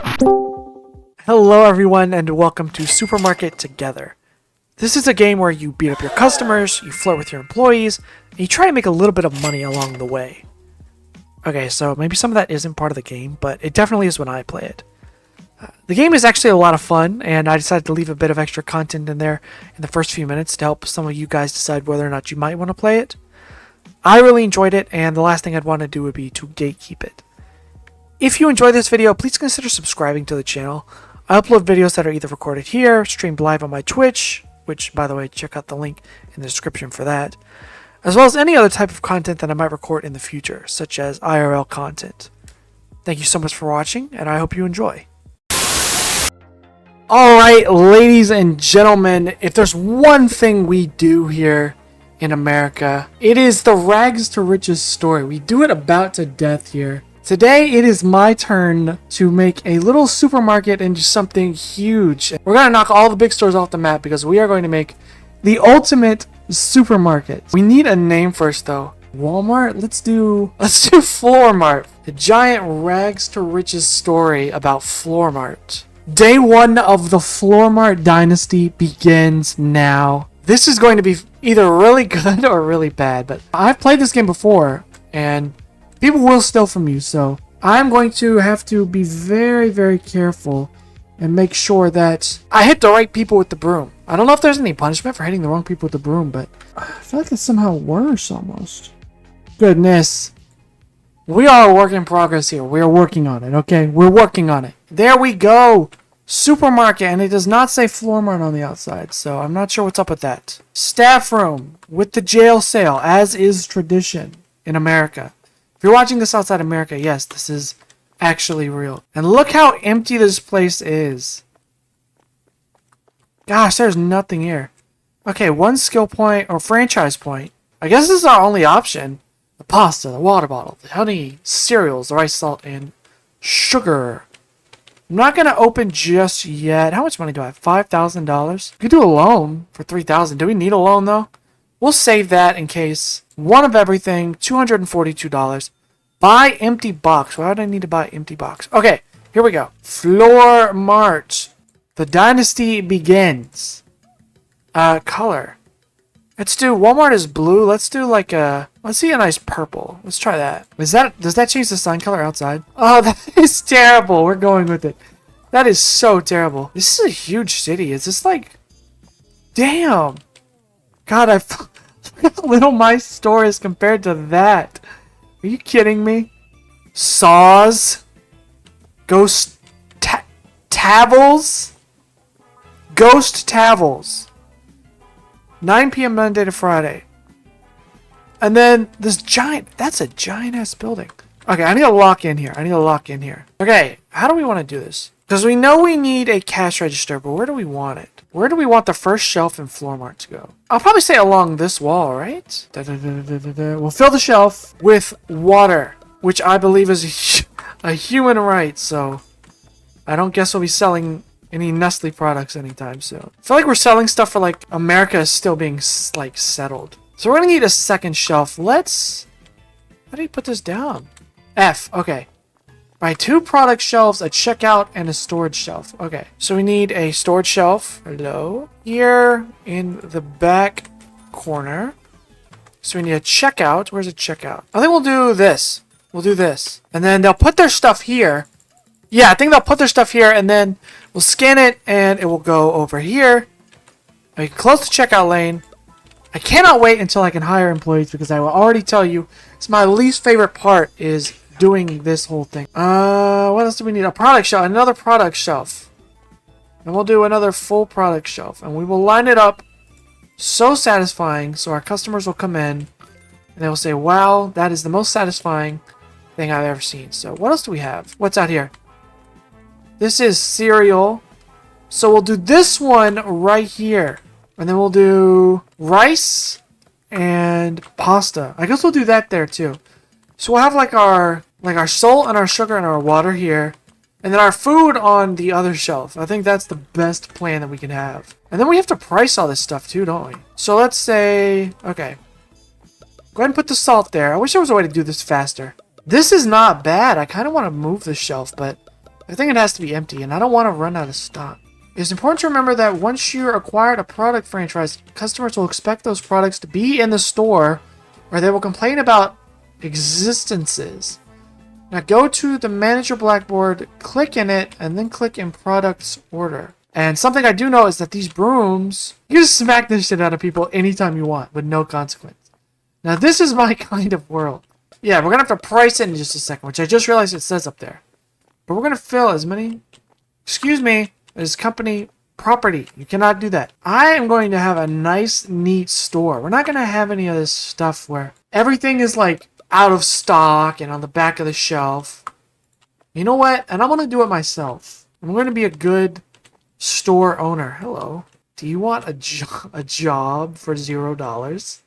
Hello everyone and welcome to Supermarket Together. This is a game where you beat up your customers, you flirt with your employees, and you try to make a little bit of money along the way. Okay, so maybe some of that isn't part of the game, but it definitely is when I play it. The game is actually a lot of fun, and I decided to leave a bit of extra content in there in the first few minutes to help some of you guys decide whether or not you might want to play it. I really enjoyed it, and the last thing I'd want to do would be to gatekeep it. If you enjoyed this video, please consider subscribing to the channel. I upload videos that are either recorded here, streamed live on my Twitch, which, by the way, check out the link in the description for that, as well as any other type of content that I might record in the future, such as IRL content. Thank you so much for watching, and I hope you enjoy. Alright, ladies and gentlemen, if there's one thing we do here in America, it is the rags to riches story. We do it about to death here. Today, it is my turn to make a little supermarket into something huge. We're going to knock all the big stores off the map because we are going to make the ultimate supermarket. We need a name first, though. Walmart? Let's do Floor Mart. The giant rags to riches story about Floor Mart. Day one of the Floor Mart dynasty begins now. This is going to be either really good or really bad, but I've played this game before, and people will steal from you, so I'm going to have to be very, very careful and make sure that I hit the right people with the broom. I don't know if there's any punishment for hitting the wrong people with the broom, but I feel like it's somehow worse almost. Goodness. We are a work in progress here. We are working on it, okay? We're working on it. There we go. Supermarket, and it does not say Floor Mart on the outside, so I'm not sure what's up with that. Staff room with the jail sale, as is tradition in America. If you're watching this outside America, yes, this is actually real. And look how empty this place is. Gosh, there's nothing here. Okay, one skill point or franchise point. I guess this is our only option. The pasta, the water bottle, the honey, cereals, the rice, salt, and sugar. I'm not going to open just yet. How much money do I have? $5,000? We could do a loan for $3,000. Do we need a loan, though? We'll save that in case. One of everything, $242. Buy empty box. Why would I need to buy empty box? Okay, here we go. Floor Mart. The dynasty begins. Color. Let's do, Walmart is blue. Let's do like let's see a nice purple. Let's try that. Does that change the sign color outside? Oh, that is terrible. We're going with it. That is so terrible. This is a huge city. Is this like, damn. God, look how little my store is compared to that. Are you kidding me? Saws. Ghost Tavels. Ghost Tavels. 9 p.m. Monday to Friday. And then this giant, that's a giant ass building. Okay, I need to lock in here. Okay, how do we want to do this? Because we know we need a cash register, but where do we want it? Where do we want the first shelf in Floor Mart to go? I'll probably say along this wall, right? We'll fill the shelf with water, which I believe is a human right, so I don't guess we'll be selling any Nestle products anytime soon. I feel like we're selling stuff for like America is still being like settled. So we're gonna need a second shelf. How do you put this down? F, okay. Buy 2 product shelves, a checkout, and a storage shelf. Okay, so we need a storage shelf. Hello? Here in the back corner. So we need a checkout. Where's a checkout? I think we'll do this. And then they'll put their stuff here. Yeah, I think they'll put their stuff here, and then we'll scan it, and it will go over here. I can close the checkout lane. I cannot wait until I can hire employees, because I will already tell you, it's my least favorite part is doing this whole thing. What else do we need? A product shelf, another product shelf. And we'll do another full product shelf, and we will line it up so satisfying, so our customers will come in, and they will say, wow, that is the most satisfying thing I've ever seen. So what else do we have? What's out here? This is cereal. So we'll do this one right here. And then we'll do rice and pasta. I guess we'll do that there too. So we'll have like our salt and our sugar and our water here. And then our food on the other shelf. I think that's the best plan that we can have. And then we have to price all this stuff too, don't we? So let's say, okay. Go ahead and put the salt there. I wish there was a way to do this faster. This is not bad. I kind of want to move the shelf, but I think it has to be empty, and I don't want to run out of stock. It's important to remember that once you're acquired a product franchise, customers will expect those products to be in the store, or they will complain about existences. Now go to the manager blackboard, click in it, and then click in products order. And something I do know is that these brooms, you can just smack this shit out of people anytime you want with no consequence. Now this is my kind of world. Yeah, we're going to have to price it in just a second, which I just realized it says up there. But we're going to fill as many, excuse me, as company property. You cannot do that. I am going to have a nice, neat store. We're not going to have any of this stuff where everything is like out of stock and on the back of the shelf. You know what? And I'm going to do it myself. I'm going to be a good store owner. Hello. Do you want a job for $0?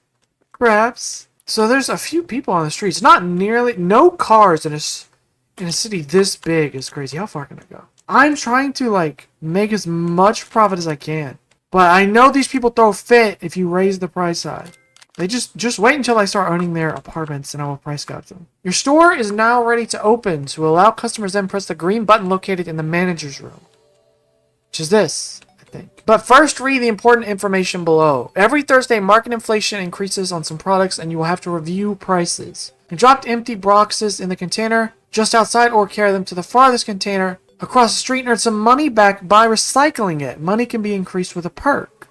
Perhaps. So there's a few people on the streets. Not nearly, no cars in a city this big is crazy. How far can I go? I'm trying to like make as much profit as I can. But I know these people throw a fit if you raise the price high. They just wait until I start owning their apartments and I will price gouge them. Your store is now ready to open. To allow customers then press the green button located in the manager's room. Which is this, I think. But first read the important information below. Every Thursday, market inflation increases on some products and you will have to review prices. You dropped empty boxes in the container just outside or carry them to the farthest container across the street and earn some money back by recycling it. Money can be increased with a perk.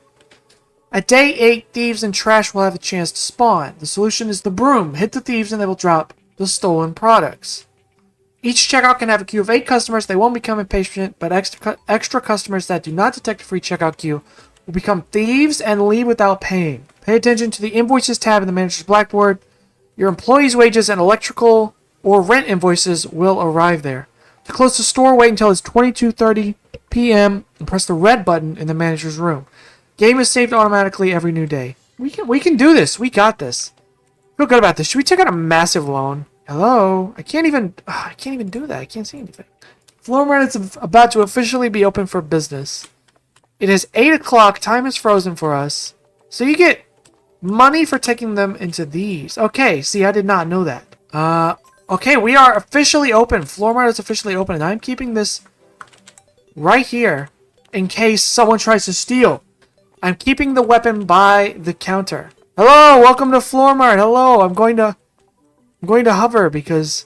At day 8, thieves and trash will have a chance to spawn. The solution is the broom. Hit the thieves and they will drop the stolen products. Each checkout can have a queue of 8 customers. They won't become impatient, but extra customers that do not detect a free checkout queue will become thieves and leave without paying. Pay attention to the invoices tab in the manager's blackboard. Your employees' wages and electrical or rent invoices will arrive there. To close the store, wait until it's 22:30 p.m. and press the red button in the manager's room. Game is saved automatically every new day. We can do this. We got this. Feel good about this. Should we take out a massive loan? Hello? I can't even do that. I can't see anything. Floor Mart is about to officially be open for business. It is 8 o'clock. Time is frozen for us. So you get money for taking them into these. Okay, see, I did not know that. Okay, we are officially open. Floor Mart is officially open. And I'm keeping this right here in case someone tries to steal. I'm keeping the weapon by the counter. Hello, welcome to Floor Mart. Hello, I'm going to hover because...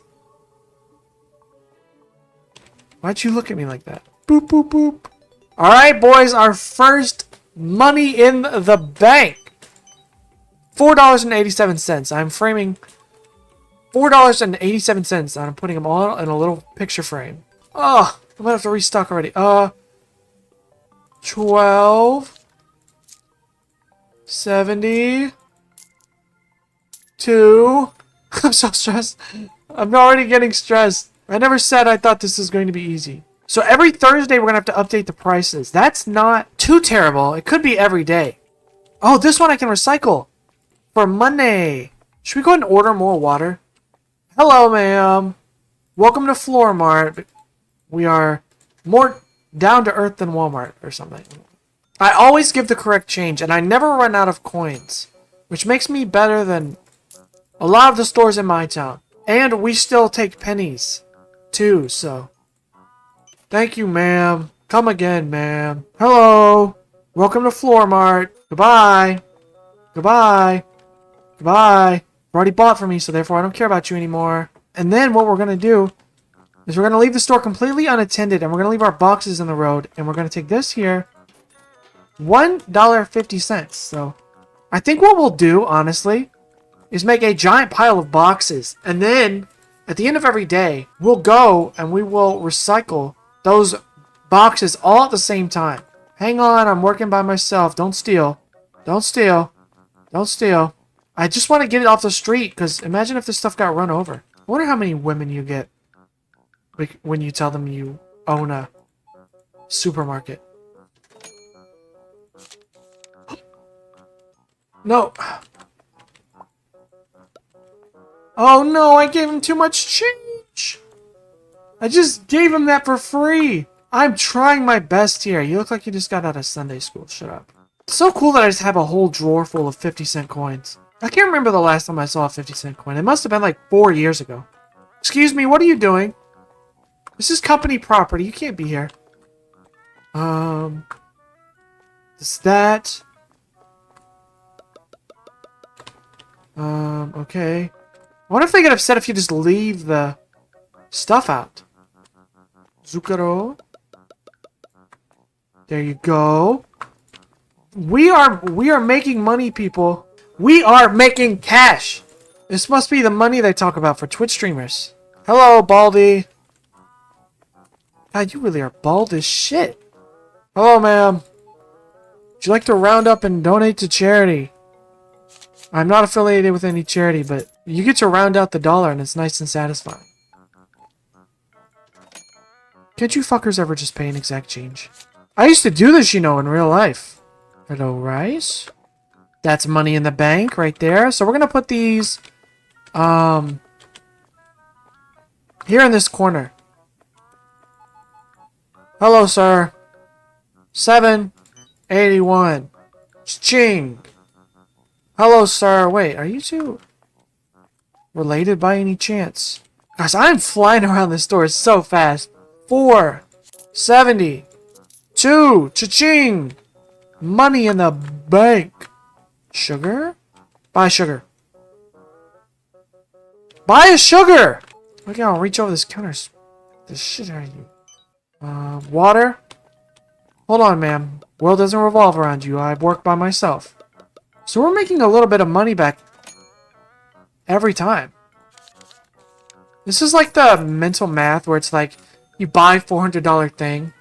Why'd you look at me like that? Boop, boop, boop. Alright, boys, our first money in the bank. $4.87. I'm framing $4.87 and I'm putting them all in a little picture frame. Oh, I'm gonna have to restock already. 12... 72. I'm so stressed. I'm already getting stressed. I never said I thought this was going to be easy. So every Thursday we're going to have to update the prices. That's not too terrible. It could be every day. Oh, this one I can recycle for money. Should we go ahead and order more water? Hello, ma'am. Welcome to Floor Mart. We are more down to earth than Walmart or something. I always give the correct change, and I never run out of coins, which makes me better than a lot of the stores in my town. And we still take pennies, too, so... Thank you, ma'am. Come again, ma'am. Hello. Welcome to Floor Mart. Goodbye. Goodbye. Goodbye. You've already bought from me, so therefore I don't care about you anymore. And then what we're going to do is we're going to leave the store completely unattended, and we're going to leave our boxes in the road, and we're going to take this here... $1.50. So I think what we'll do, honestly, is make a giant pile of boxes. And then at the end of every day, we'll go and we will recycle those boxes all at the same time. Hang on, I'm working by myself. Don't steal. Don't steal. Don't steal. I just want to get it off the street because imagine if this stuff got run over. I wonder how many women you get when you tell them you own a supermarket. No. Oh no, I gave him too much change. I just gave him that for free. I'm trying my best here. You look like you just got out of Sunday school. Shut up. It's so cool that I just have a whole drawer full of 50-cent coins. I can't remember the last time I saw a 50-cent coin. It must have been like 4 years ago. Excuse me, what are you doing? This is company property. You can't be here. Is that? Okay. I wonder if they get upset if you just leave the stuff out. Zucchero. There you go. We are making money, people. We are making cash. This must be the money they talk about for Twitch streamers. Hello, Baldy. God, you really are bald as shit. Hello, ma'am. Would you like to round up and donate to charity? I'm not affiliated with any charity, but you get to round out the dollar and it's nice and satisfying. Can't you fuckers ever just pay an exact change? I used to do this, you know, in real life. Hello, rice. That's money in the bank right there. So we're going to put these, here in this corner. Hello, sir. 781. Ching. Hello, sir. Wait, are you two related by any chance? Gosh, I'm flying around this store so fast. 472. Cha-ching. Money in the bank. Sugar? Buy sugar. Buy a sugar! Okay, I'll reach over this counter. The shit out of you. Water? Hold on, ma'am. World doesn't revolve around you. I work by myself. So we're making a little bit of money back every time. This is like the mental math where it's like you buy $400 thing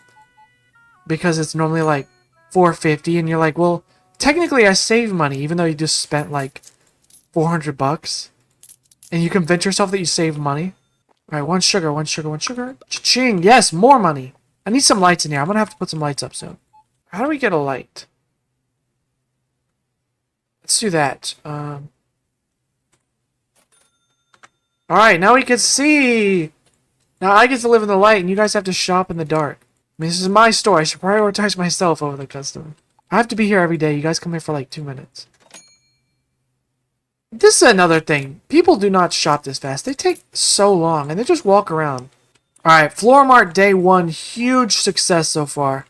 because it's normally like $450 and you're like, well, technically I saved money even though you just spent like $400 and you convince yourself that you saved money. All right, one sugar. Cha-ching. Yes, more money. I need some lights in here. I'm going to have to put some lights up soon. How do we get a light? Let's do that. Alright, now we can see! Now I get to live in the light and you guys have to shop in the dark. I mean, this is my store. I should prioritize myself over the customer. I have to be here every day. You guys come here for like 2 minutes. This is another thing. People do not shop this fast. They take so long and they just walk around. Alright, Floor Mart Day 1. Huge success so far.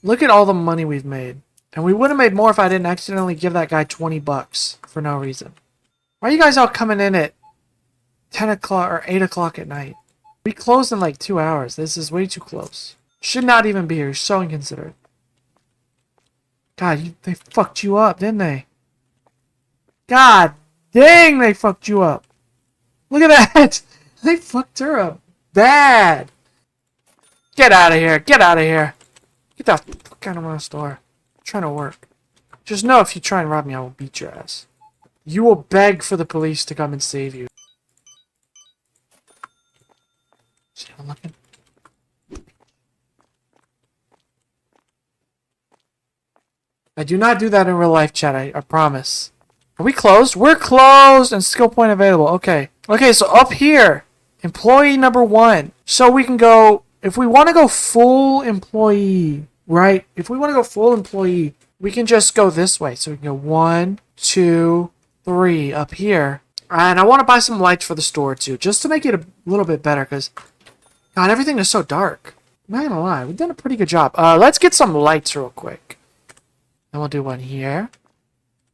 Look at all the money we've made. And we would have made more if I didn't accidentally give that guy 20 bucks for no reason. Why are you guys all coming in at 10 o'clock or 8 o'clock at night? We closed in like 2 hours. This is way too close. Should not even be here. You're so inconsiderate. God, they fucked you up, didn't they? God dang, they fucked you up. Look at that. They fucked her up bad. Get out of here. Get out of here. Get the fuck out of my store. I'm trying to work. Just know if you try and rob me, I will beat your ass. You will beg for the police to come and save you. See how I'm looking? I do not do that in real life, chat. I promise. Are we closed? We're closed and skill point available. Okay. Okay, so up here, employee number 1. So we can go, if we want to go full employee, right? If we want to go full employee, we can just go this way. So we can go 1, 2, 3 up here. And I want to buy some lights for the store too, just to make it a little bit better because, God, everything is so dark. I'm not gonna lie, we've done a pretty good job. Let's get some lights real quick. And we'll do one here.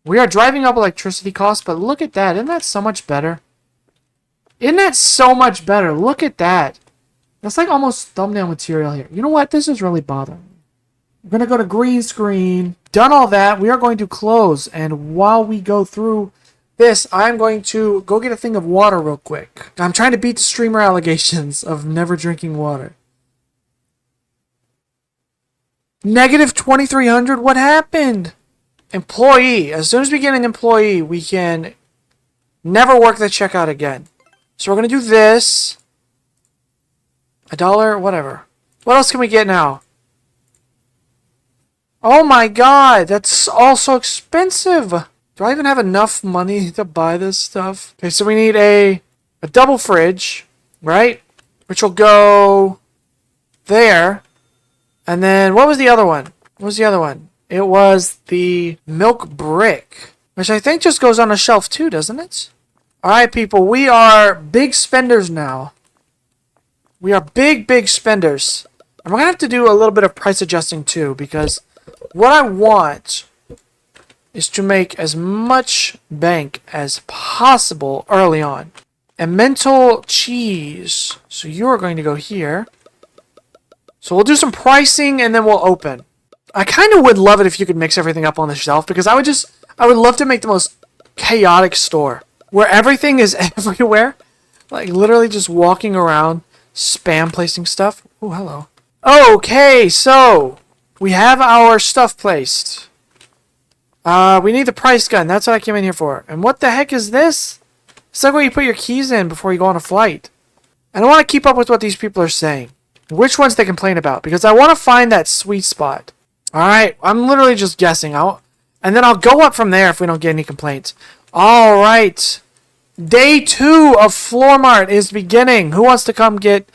We are driving up electricity costs, but look at that. Isn't that so much better? Isn't that so much better? Look at that. That's like almost thumbnail material here. You know what? This is really bothering me. We're going to go to green screen. Done all that. We are going to close. And while we go through this, I'm going to go get a thing of water real quick. I'm trying to beat the streamer allegations of never drinking water. Negative 2,300? What happened? Employee. As soon as we get an employee, we can never work the checkout again. So we're going to do this. $1, whatever. What else can we get now? Oh my god, that's all so expensive. Do I even have enough money to buy this stuff? Okay, so we need a double fridge, right? Which will go there. And then, what was the other one? What was the other one? It was the milk brick, which I think just goes on a shelf too, doesn't it? Alright, people, we are big spenders now. We are big, big spenders. And we're going to have to do a little bit of price adjusting too, because what I want is to make as much bank as possible early on. And mental cheese. So you're going to go here. So we'll do some pricing and then we'll open. I kind of would love it if you could mix everything up on the shelf, because I would love to make the most chaotic store where everything is everywhere. Like literally just walking around, spam placing stuff. Oh, hello. Okay, so we have our stuff placed. We need the price gun. That's what I came in here for. And what the heck is this? It's like where you put your keys in before you go on a flight. And I want to keep up with what these people are saying. Which ones they complain about. Because I want to find that sweet spot. Alright, I'm literally just guessing. And then I'll go up from there if we don't get any complaints. Alright. Day 2 of Floor Mart is beginning. Who wants to come get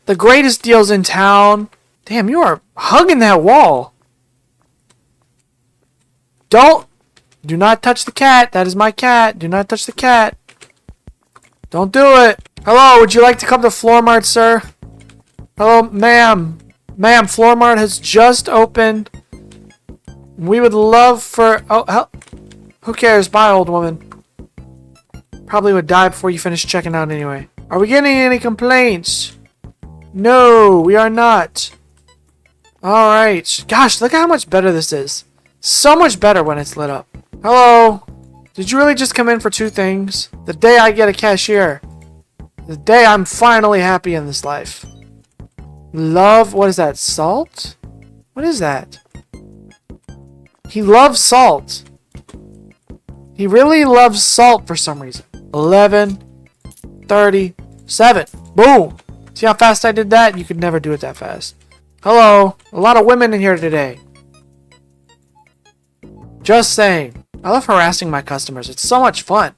the greatest deals in town? Damn, you are hugging that wall. Do not touch the cat. That is my cat. Do not touch the cat. Don't do it. Hello, would you like to come to Floor Mart, sir? Hello, ma'am. Ma'am, Floor Mart has just opened. We would love for... Oh, hell. Who cares? Bye, old woman. Probably would die before you finish checking out anyway. Are we getting any complaints? No, we are not. Alright. Gosh, look at how much better this is. So much better when it's lit up. Hello. Did you really just come in for 2 things? The day I get a cashier. The day I'm finally happy in this life. Love... What is that? Salt? What is that? He loves salt. He really loves salt for some reason. 11:37. Boom. See how fast I did that? You could never do it that fast. Hello. A lot of women in here today. Just saying. I love harassing my customers. It's so much fun.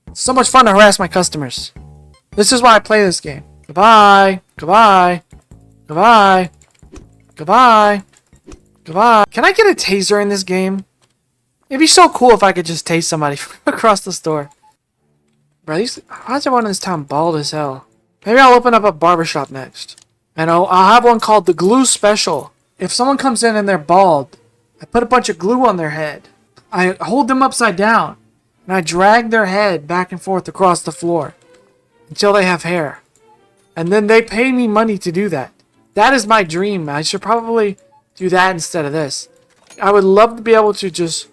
It's so much fun to harass my customers. This is why I play this game. Goodbye. Goodbye. Goodbye. Goodbye. Goodbye. Can I get a taser in this game? It'd be so cool if I could just tase somebody from across the store. Bro, how's everyone in this town bald as hell? Maybe I'll open up a barbershop next. And I'll have one called the Glue Special. If someone comes in and they're bald, I put a bunch of glue on their head. I hold them upside down. And I drag their head back and forth across the floor. Until they have hair. And then they pay me money to do that. That is my dream. I should probably do that instead of this. I would love to be able to just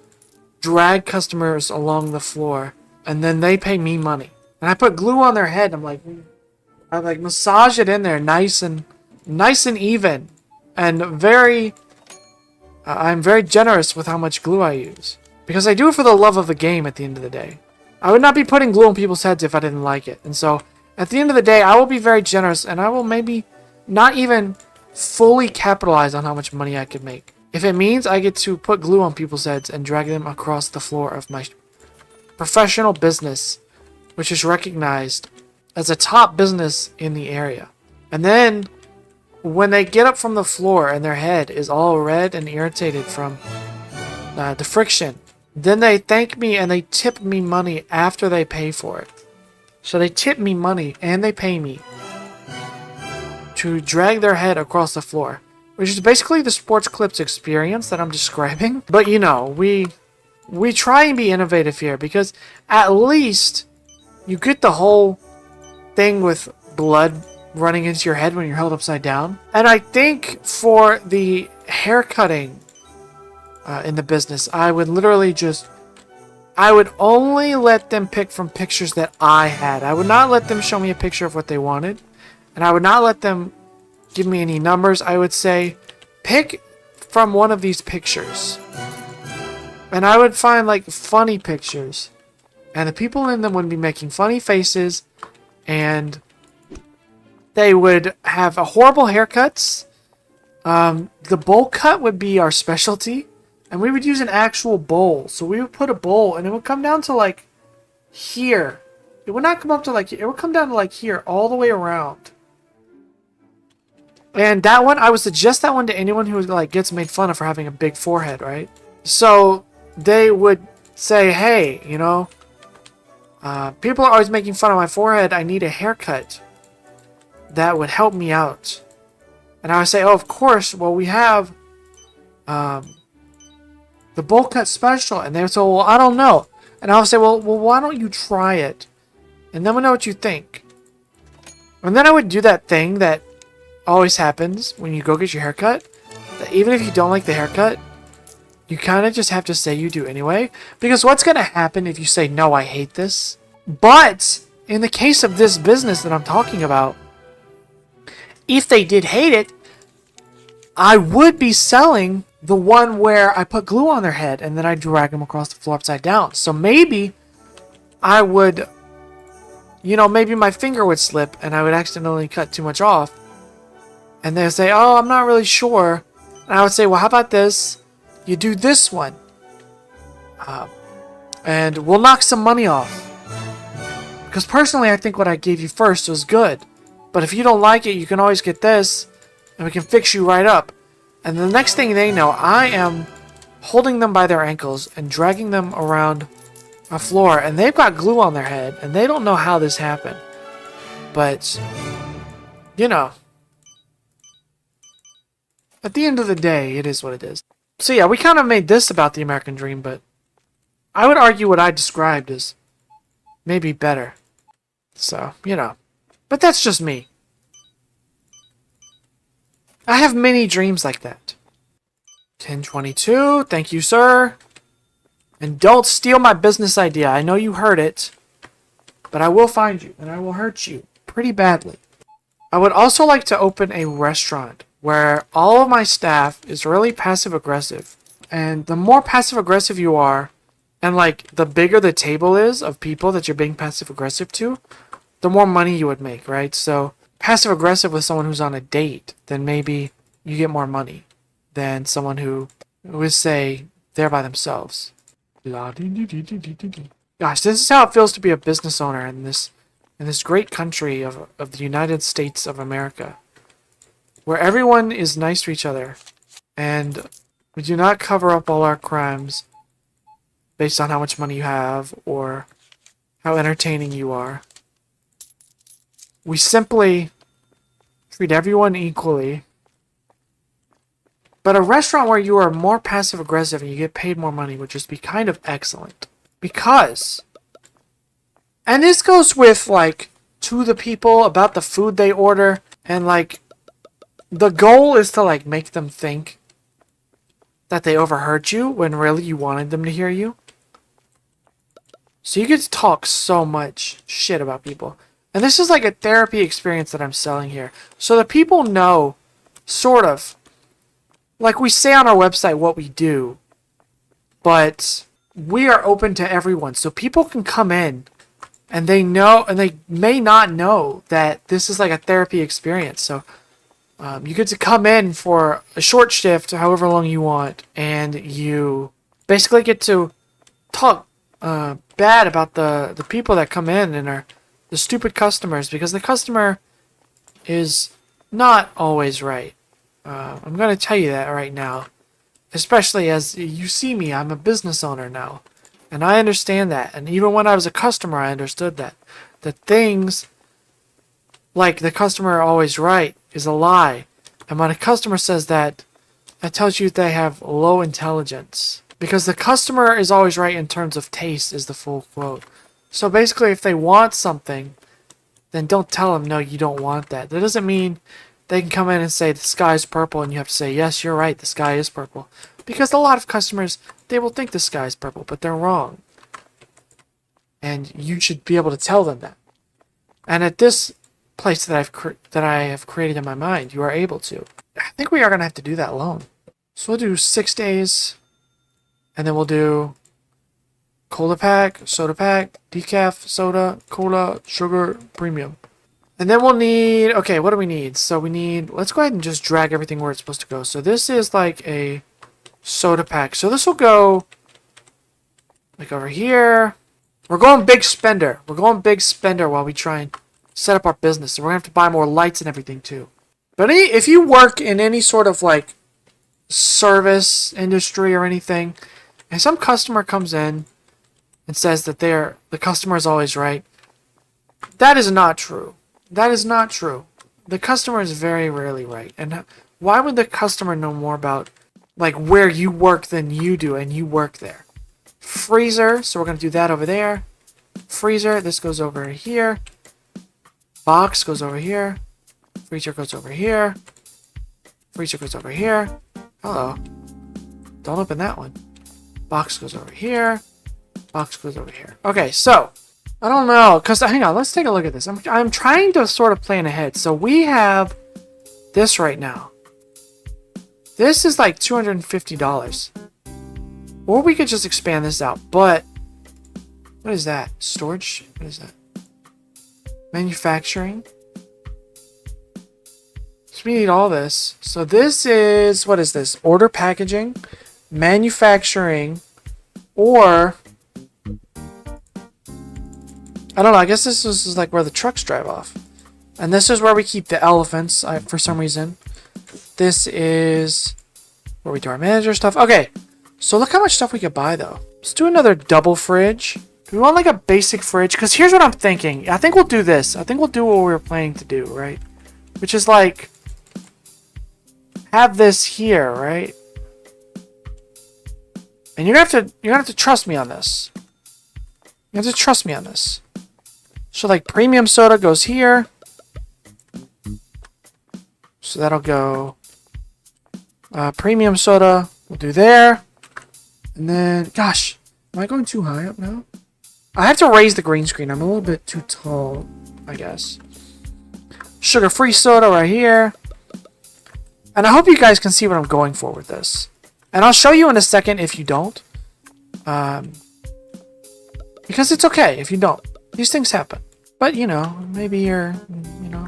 drag customers along the floor. And then they pay me money. And I put glue on their head. I massage it in there nice and even. And I'm very generous with how much glue I use. Because I do it for the love of the game at the end of the day. I would not be putting glue on people's heads if I didn't like it. And so, at the end of the day, I will be very generous. And I will maybe not even fully capitalize on how much money I could make. If it means I get to put glue on people's heads and drag them across the floor of my professional business, which is recognized as a top business in the area. And then, when they get up from the floor and their head is all red and irritated from the friction, then they thank me and they tip me money after they pay for it. So they tip me money and they pay me to drag their head across the floor. Which is basically the Sports Clips experience that I'm describing. But you know, we try and be innovative here because at least you get the whole thing with blood running into your head when you're held upside down. And I think for the hair cutting in the business, I would only let them pick from pictures that I had. I would not let them show me a picture of what they wanted. And I would not let them give me any numbers. I would say, pick from one of these pictures. And I would find like funny pictures. And the people in them would be making funny faces. And they would have horrible haircuts. The bowl cut would be our specialty. And we would use an actual bowl. So we would put a bowl and it would come down to like here. It would not come up to like here. It would come down to like here all the way around. And that one, I would suggest that one to anyone who like gets made fun of for having a big forehead, right? So they would say, hey, you know, people are always making fun of my forehead. I need a haircut. that would help me out. And I would say, oh, of course, well, we have the bowl cut special. And they would say, well, I don't know. And I would say, well, why don't you try it? And let me know what you think. And then I would do that thing that always happens when you go get your haircut. That even if you don't like the haircut, you kind of just have to say you do anyway. Because what's going to happen if you say, no, I hate this? But in the case of this business that I'm talking about, if they did hate it, I would be selling the one where I put glue on their head and then I drag them across the floor upside down. So maybe I would, maybe my finger would slip and I would accidentally cut too much off. And they'd say, oh, I'm not really sure. And I would say, well, how about this? You do this one. And we'll knock some money off. Because personally, I think what I gave you first was good. But if you don't like it, you can always get this. And we can fix you right up. And the next thing they know, I am holding them by their ankles and dragging them around a floor. And they've got glue on their head. And they don't know how this happened. But, at the end of the day, it is what it is. So yeah, we kind of made this about the American dream, but I would argue what I described is maybe better. So, But that's just me. I have many dreams like that. 1022, thank you, sir. And don't steal my business idea. I know you heard it, but I will find you, and I will hurt you pretty badly. I would also like to open a restaurant where all of my staff is really passive-aggressive. And the more passive-aggressive you are, and the bigger the table is of people that you're being passive-aggressive to, the more money you would make, right? So passive-aggressive with someone who's on a date, then maybe you get more money than someone who is, say, there by themselves. Gosh, this is how it feels to be a business owner in this great country of the United States of America, where everyone is nice to each other, and we do not cover up all our crimes based on how much money you have or how entertaining you are. We simply treat everyone equally. But a restaurant where you are more passive-aggressive and you get paid more money would just be kind of excellent. Because, and this goes with, to the people about the food they order, and, the goal is to, make them think that they overheard you when really you wanted them to hear you. So you get to talk so much shit about people. And this is a therapy experience that I'm selling here. So the people know, sort of, we say on our website what we do, but we are open to everyone. So people can come in and they know, and they may not know that this is a therapy experience. So you get to come in for a short shift, however long you want, and you basically get to talk bad about the people that come in and are the stupid customers, because the customer is not always right. I'm going to tell you that right now, especially as you see me, I'm a business owner now, and I understand that. And even when I was a customer, I understood that. That things like the customer always right is a lie. And when a customer says that, that tells you they have low intelligence. Because the customer is always right in terms of taste is the full quote. So basically, if they want something, then don't tell them, no, you don't want that. That doesn't mean they can come in and say the sky's purple and you have to say, yes, you're right, the sky is purple. Because a lot of customers, they will think the sky is purple, but they're wrong. And you should be able to tell them that. And at this place that I have created in my mind, you are able to. I think we are going to have to do that alone. So we'll do 6 days, and then we'll do cola pack, soda pack, decaf, soda, cola, sugar, premium. And then we'll need, okay, what do we need? So we need, let's go ahead and just drag everything where it's supposed to go. So this is a soda pack. So this will go over here. We're going big spender. We're going big spender while we try and set up our business. So we're going to have to buy more lights and everything too. But if you work in any sort of service industry or anything, and some customer comes in and says that the customer is always right, that is not true. That is not true. The customer is very rarely right. And why would the customer know more about like where you work than you do and you work there? Freezer, so we're going to do that over there. Freezer, this goes over here. Box goes over here. Freezer goes over here. Freezer goes over here. Hello. Don't open that one. Box goes over here. Box goes over here. Okay, so I don't know, because hang on, let's take a look at this. I'm trying to sort of plan ahead. So we have this right now. This is like $250. Or we could just expand this out, but what is that? Storage? What is that? Manufacturing. So we need all this. So this is, what is this? Order packaging, manufacturing, or I don't know, I guess this is like where the trucks drive off. And this is where we keep the elephants, for some reason. This is where we do our manager stuff. Okay, so look how much stuff we could buy, though. Let's do another double fridge. Do we want like a basic fridge? Because here's what I'm thinking. I think we'll do this. I think we'll do what we were planning to do, right? Which is like, have this here, right? And you're gonna have to trust me on this. You have to trust me on this. So like premium soda goes here. So that'll go premium soda we'll do there. And then, gosh, am I going too high up now? I have to raise the green screen. I'm a little bit too tall, I guess. Sugar-free soda right here. And I hope you guys can see what I'm going for with this. And I'll show you in a second if you don't. Because it's okay if you don't. These things happen. But, you know, maybe you're, you know,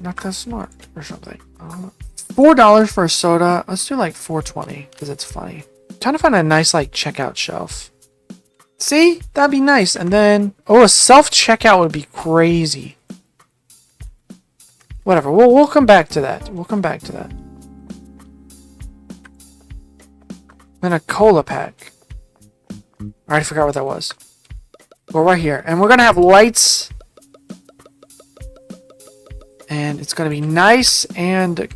not that smart or something. $4 for a soda. Let's do like $4.20 because it's funny. I'm trying to find a nice like checkout shelf. See? That'd be nice. And then, oh, a self-checkout would be crazy. Whatever. We'll come back to that. We'll come back to that. Then a cola pack. I already forgot what that was. Well, right here. And we're going to have lights. And it's going to be nice and...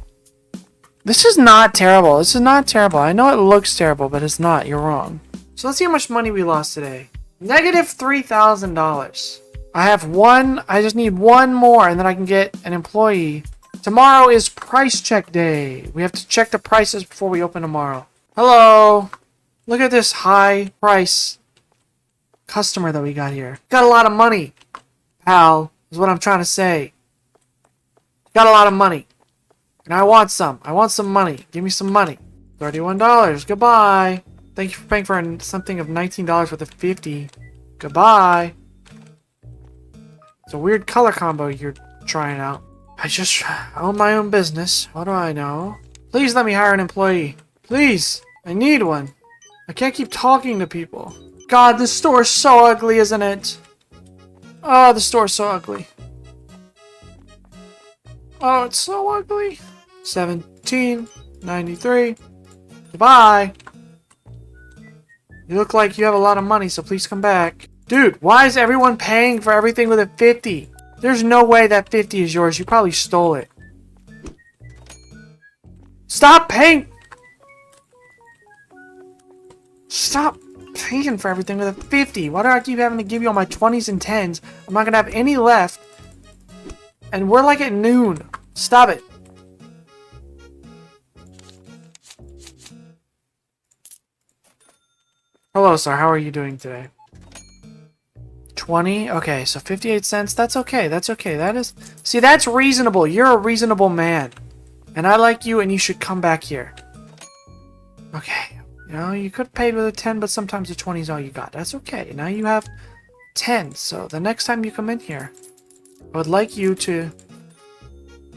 This is not terrible. This is not terrible. I know it looks terrible, but it's not. You're wrong. So let's see how much money we lost today. Negative $3,000. I have one. I just need one more, and then I can get an employee. Tomorrow is price check day. We have to check the prices before we open tomorrow. Hello. Look at this high price customer that we got here. Got a lot of money, pal, is what I'm trying to say. Got a lot of money. And I want some. I want some money. Give me some money. $31. Goodbye. Thank you for paying for something of $19 worth of 50. Goodbye. It's a weird color combo you're trying out. I just own my own business. What do I know? Please let me hire an employee. Please. I need one. I can't keep talking to people. God, this store is so ugly, isn't it? Oh, the store is so ugly. Oh, it's so ugly. $17.93. Goodbye. You look like you have a lot of money, so please come back. Dude, why is everyone paying for everything with a 50? There's no way that 50 is yours. You probably stole it. Stop paying. Stop paying for everything with a 50. Why do I keep having to give you all my 20s and 10s? I'm not going to have any left. And we're like at noon. Stop it. Hello, sir. How are you doing today? 20? Okay, so 58 cents. That's okay. That's okay. That is... See, that's reasonable. You're a reasonable man. And I like you, and you should come back here. Okay. You know, you could have paid with a 10, but sometimes a 20 is all you got. That's okay. Now you have 10. So the next time you come in here, I would like you to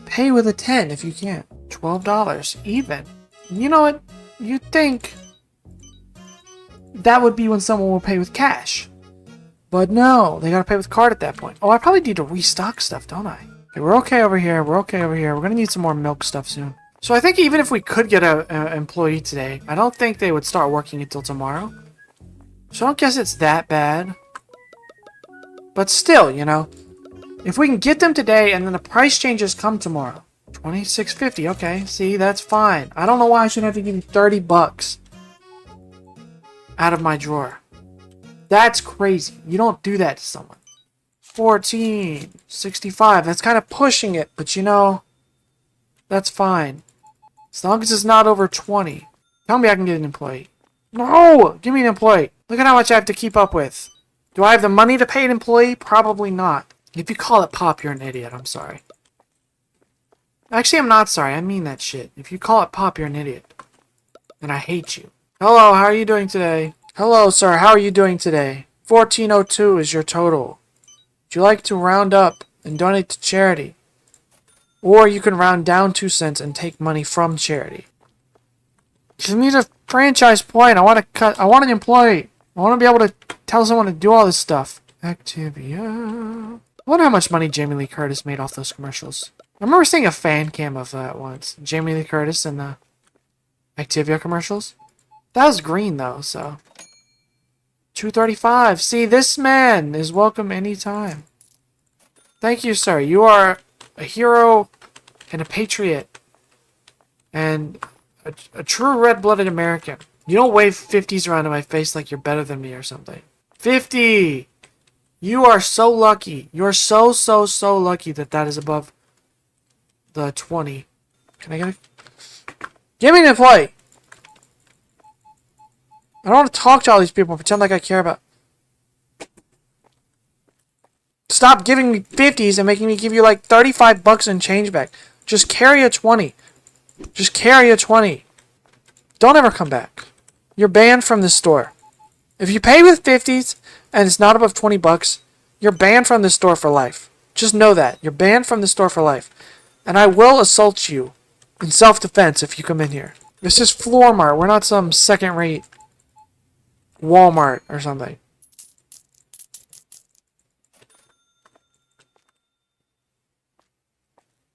pay with a 10 if you can. $12. Even. You know what? You'd think that would be when someone will pay with cash. But no, they gotta pay with card at that point. Oh, I probably need to restock stuff, don't I? Okay, we're okay over here. We're okay over here. We're gonna need some more milk stuff soon. So I think even if we could get an employee today, I don't think they would start working until tomorrow. So I don't guess it's that bad. But still, you know, If we can get them today and then the price changes come tomorrow. $26.50. Okay, see, that's fine. I don't know why I should have to give you $30 out of my drawer. That's crazy. You don't do that to someone. $14.65. That's kind of pushing it, but you know, that's fine. As long as it's not over 20. Tell me I can get an employee. No! Give me an employee. Look at how much I have to keep up with. Do I have the money to pay an employee? Probably not. If you call it pop, you're an idiot. I'm sorry. Actually, I'm not sorry. I mean that shit. If you call it pop, you're an idiot. And I hate you. Hello, how are you doing today? Hello, sir. How are you doing today? 1402 is your total. Would you like to round up and donate to charity? Or you can round down 2 cents and take money from charity. Give me the franchise point. I want an employee. I want to be able to tell someone to do all this stuff. Activia. I wonder how much money Jamie Lee Curtis made off those commercials. I remember seeing a fan cam of that once. Jamie Lee Curtis in the Activia commercials. That was green though, so. $2.35. See, this man is welcome anytime. Thank you, sir. You are a hero and a patriot. And a true red-blooded American. You don't wave 50s around in my face like you're better than me or something. 50! You are so lucky. You're so lucky that that is above the 20. Can I get a... Give me an employee! I don't want to talk to all these people and pretend like I care about... Stop giving me 50s and making me give you like $35 in change back. Just carry a 20. Just carry a 20. Don't ever come back. You're banned from this store. If you pay with 50s and it's not above $20, you're banned from this store for life. Just know that. You're banned from the store for life. And I will assault you in self-defense if you come in here. This is Floor Mart. We're not some second-rate Walmart or something.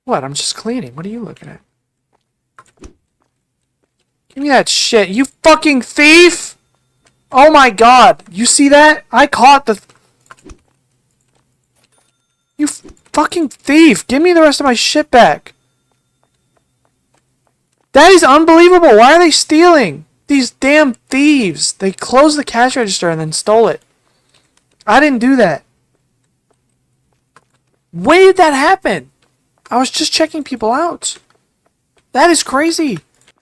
What? I'm just cleaning. What are you looking at? Give me that shit. You fucking thief! Oh my god. You see that? I caught the... You fucking thief. Give me the rest of my shit back. That is unbelievable. Why are they stealing? These damn thieves. They closed the cash register and then stole it. I didn't do that. When did that happen? I was just checking people out. That is crazy.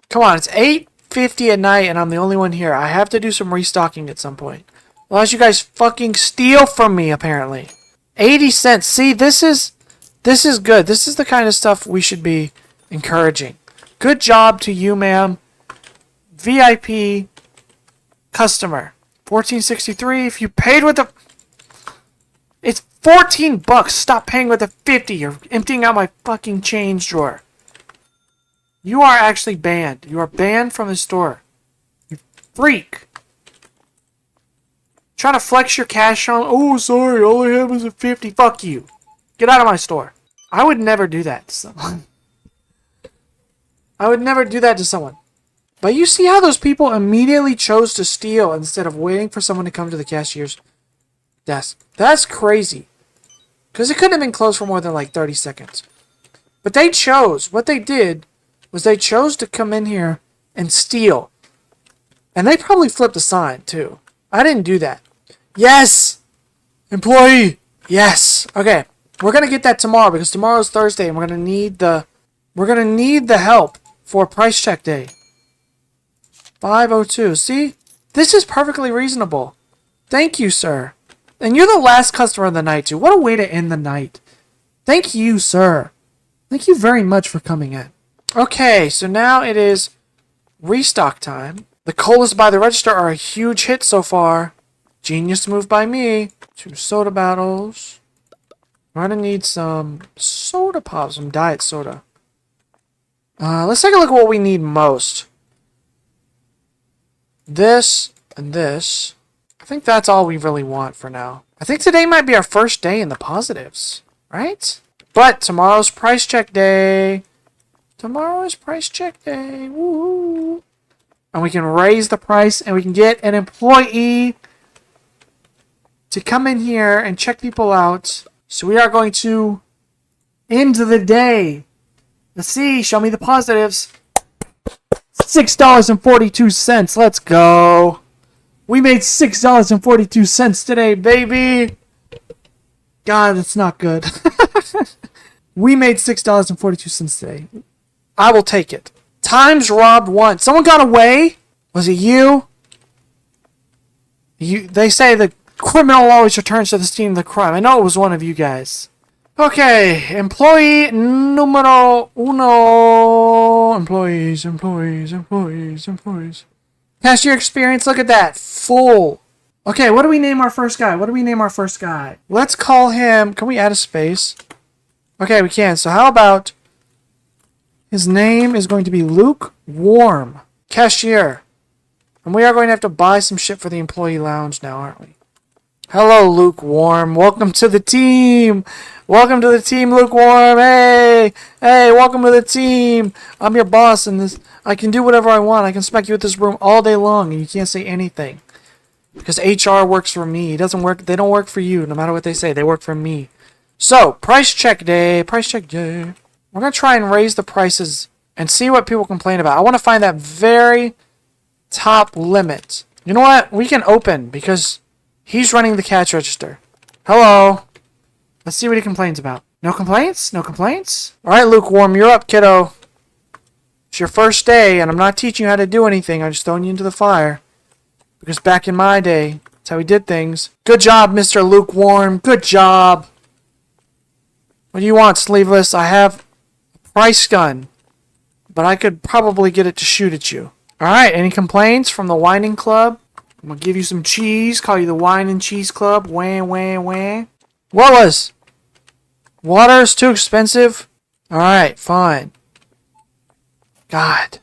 Come on, it's 8:50 at night and I'm the only one here. I have to do some restocking at some point. Unless you guys fucking steal from me, apparently. 80 cents. See, this is good. This is the kind of stuff we should be encouraging. Good job to you, ma'am. VIP customer. $14.63. If you paid with the... It's $14. Stop paying with the 50. You're emptying out my fucking change drawer. You are actually banned. You are banned from the store. You freak. Trying to flex your cash on. Oh, sorry. All I have is a 50. Fuck you. Get out of my store. I would never do that to someone. I would never do that to someone. But you see how those people immediately chose to steal instead of waiting for someone to come to the cashier's desk. That's crazy. Because it couldn't have been closed for more than like 30 seconds. But they chose. What they did was they chose to come in here and steal. And they probably flipped a sign too. I didn't do that. Yes! Employee! Yes! Okay. We're going to get that tomorrow because tomorrow's Thursday and we're going to need the help for price check day. 502. See? This is perfectly reasonable. Thank you, sir. And you're the last customer of the night, too. What a way to end the night. Thank you, sir. Thank you very much for coming in. Okay, so now it is restock time. The colas by the register are a huge hit so far. Genius move by me. 2 soda bottles. We're going to need some soda pops, some diet soda. Let's take a look at what we need most. This and this. I think that's all we really want for now. I think today might be our first day in the positives, right? But tomorrow's price check day. Tomorrow is price check day. Woo! And we can raise the price and we can get an employee to come in here and check people out So we are going to end the day. Let's see. Show me the positives. $6.42. Let's go. We made $6.42 today, baby. God, that's not good. We made $6.42 today. I will take it. Times robbed once. Someone got away? Was it you? They say the criminal always returns to the scene of the crime. I know it was one of you guys. Okay, employee numero uno. Employees. Cashier experience, look at that. Full. Okay, what do we name our first guy? Let's call him... Can we add a space? Okay, we can. So how about... His name is going to be Luke Warm. Cashier. And we are going to have to buy some shit for the employee lounge now, aren't we? Hello, Lukewarm. Welcome to the team. Welcome to the team, Lukewarm. Hey, welcome to the team. I'm your boss, and I can do whatever I want. I can spec you at this room all day long, and you can't say anything because HR works for me. It doesn't work. They don't work for you, no matter what they say. They work for me. So, price check day. We're gonna try and raise the prices and see what people complain about. I want to find that very top limit. You know what? We can open because he's running the cash register. Hello. Let's see what he complains about. No complaints? No complaints? Alright, Lukewarm, you're up, kiddo. It's your first day, and I'm not teaching you how to do anything. I'm just throwing you into the fire. Because back in my day, that's how we did things. Good job, Mr. Lukewarm. Good job. What do you want, Sleeveless? I have a price gun. But I could probably get it to shoot at you. Alright, any complaints from the whining club? I'm gonna give you some cheese, call you the Wine and Cheese Club. Wah. Wallace! Water is too expensive? Alright, fine. God.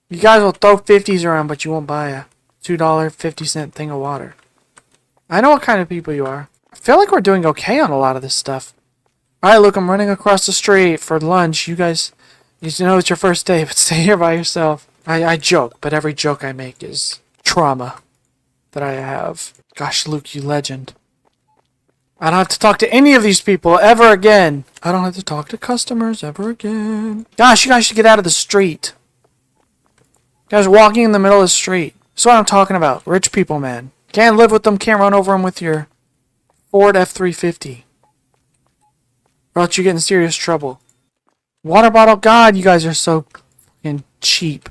You guys will throw 50s around, but you won't buy a $2.50 thing of water. I know what kind of people you are. I feel like we're doing okay on a lot of this stuff. Alright, look, I'm running across the street for lunch. You guys, you know it's your first day, but stay here by yourself. I joke, but every joke I make is trauma that I have. Gosh, Luke, you legend. I don't have to talk to any of these people ever again. I don't have to talk to customers ever again. Gosh, you guys should get out of the street. You guys are walking in the middle of the street. That's what I'm talking about. Rich people, man. Can't live with them, can't run over them with your Ford F-350. Or else you get in serious trouble. Water bottle, God, you guys are so fucking cheap.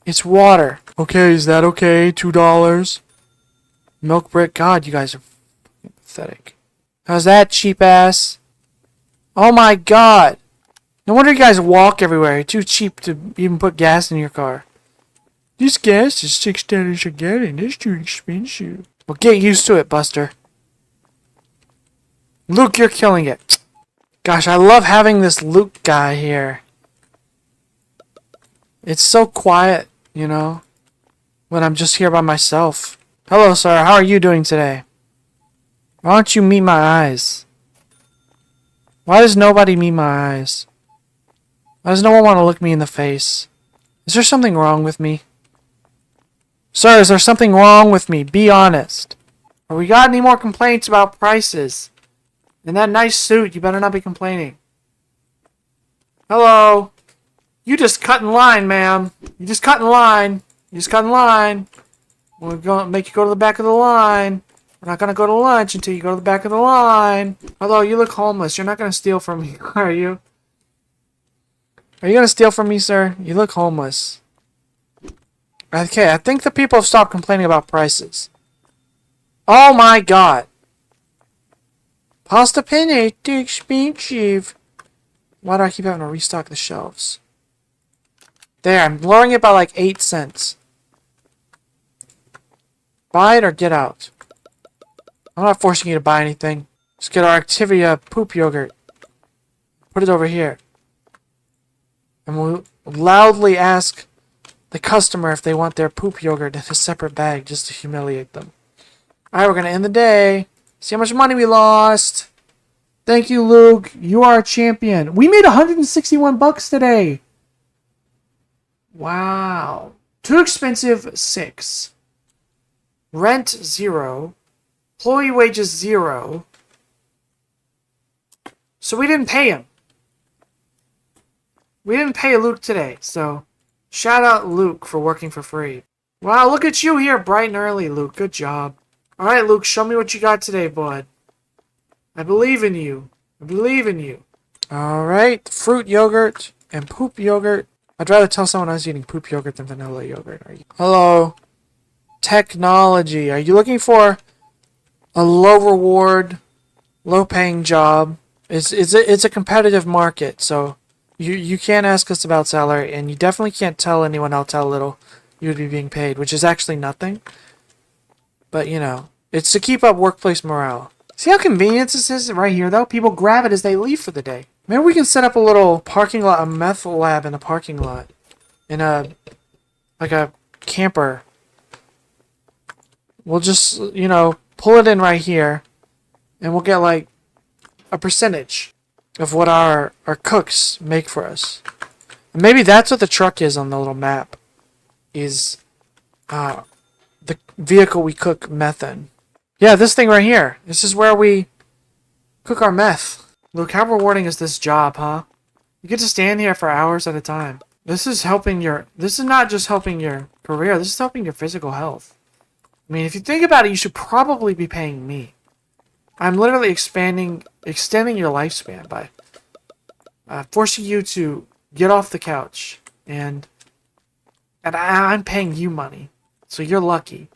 It's water. Okay, is that okay? $2. Milk brick, God, you guys are pathetic. How's that, cheap ass? Oh my God. No wonder you guys walk everywhere. You're too cheap to even put gas in your car. This gas is $6 a gallon. That's too expensive. Well, get used to it, Buster. Luke, you're killing it. Gosh, I love having this Luke guy here. It's so quiet, you know, when I'm just here by myself. Hello, sir. How are you doing today? Why don't you meet my eyes? Why does nobody meet my eyes? Why does no one want to look me in the face? Is there something wrong with me? Sir, is there something wrong with me? Be honest. Have we got any more complaints about prices? In that nice suit, you better not be complaining. Hello? You just cut in line, ma'am. You just cut in line. We're going to make you go to the back of the line. We're not going to go to lunch until you go to the back of the line. Hello, you look homeless. You're not going to steal from me, are you? Are you going to steal from me, sir? You look homeless. Okay, I think the people have stopped complaining about prices. Oh my God. Pasta penne, too expensive. Why do I keep having to restock the shelves? There, I'm lowering it by like 8 cents. Buy it or get out. I'm not forcing you to buy anything. Just get our Activia poop yogurt. Put it over here. And we'll loudly ask the customer if they want their poop yogurt in a separate bag just to humiliate them. Alright, we're going to end the day. See how much money we lost. Thank you, Luke. You are a champion. We made $161 today. Wow. Too expensive, 6. Rent, 0. Employee wages, 0. So we didn't pay him. We didn't pay Luke today, so shout out Luke for working for free. Wow, look at you here bright and early, Luke. Good job. Alright, Luke, show me what you got today, bud. I believe in you. I believe in you. Alright, fruit yogurt and poop yogurt. I'd rather tell someone I was eating poop yogurt than vanilla yogurt. Hello. Technology. Are you looking for a low reward, low paying job? It's a competitive market, so you can't ask us about salary, and you definitely can't tell anyone else how little you would be being paid, which is actually nothing. But, you know, it's to keep up workplace morale. See how convenient this is right here, though? People grab it as they leave for the day. Maybe we can set up a little parking lot, a meth lab in the parking lot. In like a camper. We'll just, you know, pull it in right here. And we'll get, like, a percentage of what our cooks make for us. And maybe that's what the truck is on the little map. Is the vehicle we cook meth in. Yeah, this thing right here. This is where we cook our meth. Look, how rewarding is this job, huh? You get to stand here for hours at a time. This is not just helping your career, this is helping your physical health. I mean, if you think about it, you should probably be paying me. I'm literally extending your lifespan by forcing you to get off the couch. And I'm paying you money. So you're lucky.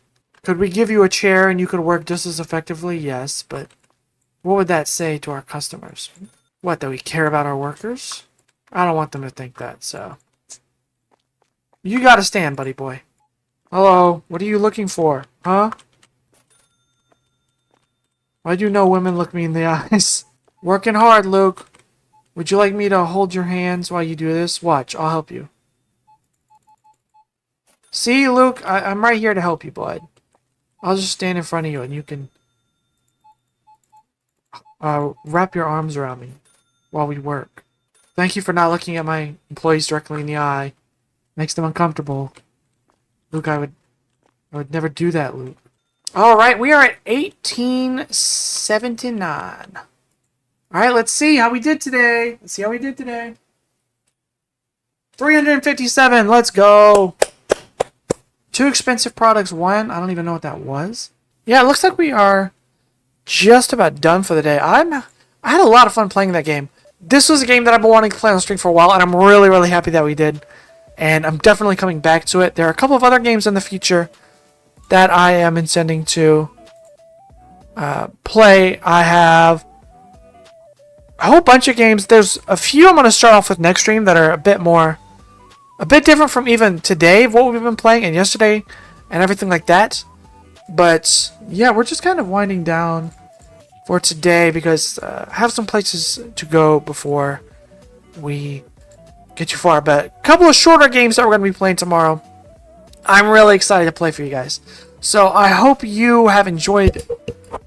Could we give you a chair and you could work just as effectively? Yes, but what would that say to our customers? What, that we care about our workers? I don't want them to think that, so. You gotta stand, buddy boy. Hello, what are you looking for? Huh? Why do no women look me in the eyes? Working hard, Luke. Would you like me to hold your hands while you do this? Watch, I'll help you. See, Luke, I'm right here to help you, bud. I'll just stand in front of you and you can wrap your arms around me while we work. Thank you for not looking at my employees directly in the eye. Makes them uncomfortable. Luke, I would never do that, Luke. Alright, we are at 1879. Alright, let's see how we did today. 357, let's go. 2 expensive products, 1. I don't even know what that was. Yeah, it looks like we are just about done for the day. I had a lot of fun playing that game. This was a game that I've been wanting to play on the stream for a while, and I'm really, really happy that we did. And I'm definitely coming back to it. There are a couple of other games in the future that I am intending to play. I have a whole bunch of games. There's a few I'm going to start off with next stream that are a bit different from even today of what we've been playing and yesterday and everything like that. But yeah, we're just kind of winding down for today because I have some places to go before we get too far. But a couple of shorter games that we're going to be playing tomorrow. I'm really excited to play for you guys. So I hope you have enjoyed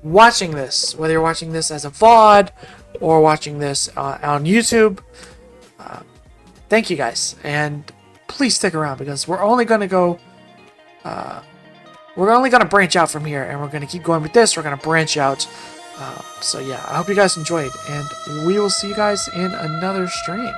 watching this, whether you're watching this as a VOD or watching this on YouTube. Thank you guys, and please stick around because we're only going to go. We're only going to branch out from here, and we're going to keep going with this. We're going to branch out. So yeah, I hope you guys enjoyed, and we will see you guys in another stream.